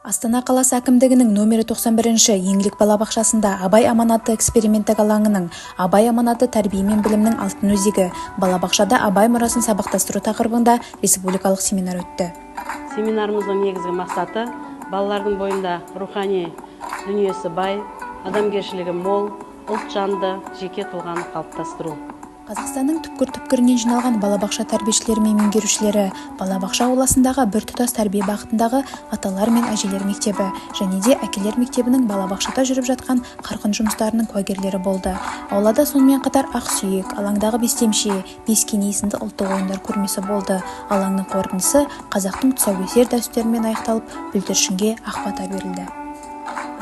Астана қаласы әкімдігінің номері 91-ші еңлік балабақшасында Абай аманаты эксперименттік алаңының Абай аманаты тәрбие мен білімнің алтын өзегі балабақшада Абай мұрасын сабақтастыру тақырыбында республикалық семинар өтті. Семинарымыздың негізгі мақсаты балалардың бойында рухани дүниесі бай, адамгершілігі мол, ұлтжанды жеке тұлғаны қалыптастыру. Қазақстанның түпкір-түпкірінен жиналған балабақша тәрбиешілері мен меңгерушілері, балабақша ауласындағы біртұтас тәрбие бағытындағы аталар мен әжелер мектебі және де әкелер мектебінің балабақшада жүріп жатқан қарқын жұмыстарының куәгерлері болды. Аулада сонымен қатар Ақсүйек, алаңдағы Бестемше, Бескене сынды ұлттық ойындар көрмесі болды. Алаңның қорытындысы қазақтың тұсаукесер дәстүрімен аяқталып, бүлдіршінге ақ бата берілді.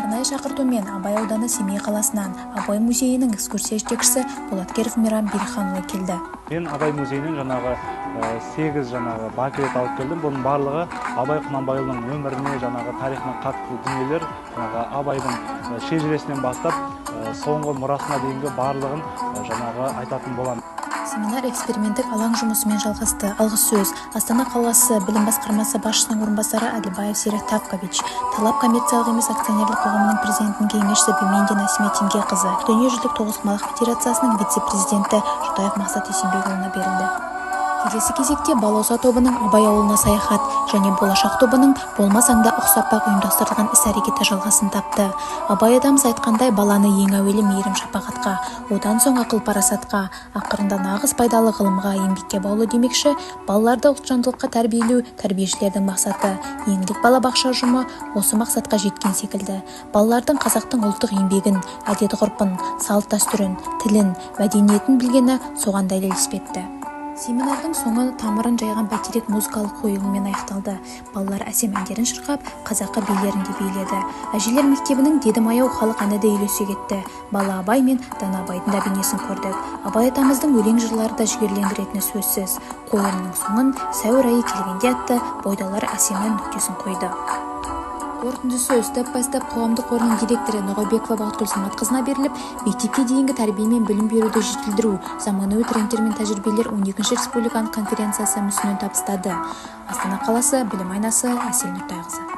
Арнайы шақыртумен Абай ауданы Семей қаласынан Абай музейінің экскурсия жетекшісі Болаткеров Мейрам Берханұлы келді. Мен Абай музейінің 8 бакет алып келдім. Бұның барлығы Абай Құнанбайұлының өміріне, тарихына қатысты дүниелер, Абайдың шежіресінен бастап соңғы мұрасына дейінгі барлығын айтатын боламын. Семинар эксперименттік алаң жұмысымен жалғасты. Алғыс сөз Астана қаласы білім басқармасы басшысының орынбасары Әділбаев Серік Тапкович, Талап коммерциялық емес акционерлік қоғамының президентінің кеңесшісі Бемендина Сметингеқызы, Дүниежүзілік тоғызқұмалақ федерациясының вице-президенті Жұтаев Мақсат Есенбекұлына берілді. Келесі кезекте балауса тобының Абай ауылына саяхат және болашақ тобының болмасаңда ұқсаппақ ұйымдастырылған іс-әрекеті жалғасын тапты. Абай атамыз айтқандай, баланы ең әуелі мейірім шапағатқа, одан соң ақыл-парасатқа, ақырында нағыз пайдалы ғылымға, еңбекке баулу демекші, балаларды ұлтжандылыққа тәрбиелеу тәрбиешілердің мақсаты. Еңлік балабақша ұжымы осы мақсатқа жеткен секілді. Балалардың қазақтың ұлттық еңбегін, әдет-ғұрпын, салт-дәстүрін, тілін, мәдениетін білгені соған дәлел іспетті. Семинардың соңы тамырын жайған бәйтерек музыкалық қойылыммен аяқталды. Балалар әсем әндерін шырқап, қазақы билерін де биледі. Әжелер мектебінің Дедім аяу халық әні де үйлесе кетті. Бала Абай мен Дана Абайдың да бейнесін көрдік. Абай атамыздың өлең жырлары да жігерлендіретіні сөзсіз. Қойылымның соңын сәуір айы келгенде атты бойдалар әсемнің нүктесін қойды. Қорытындысы степ-бай-степ қоғамдық қорының директоры Ноғайбекова Бақытгүл Саматқызына беріліп, мектепке дейінгі тәрбие мен білім беруді жетілдіру, заманауи трендтер мен тәжірибелер 12-ші республикалық конференциясы мүсінін табыстады. Астана қаласы білім айнасы Әсел Нұртайқызы.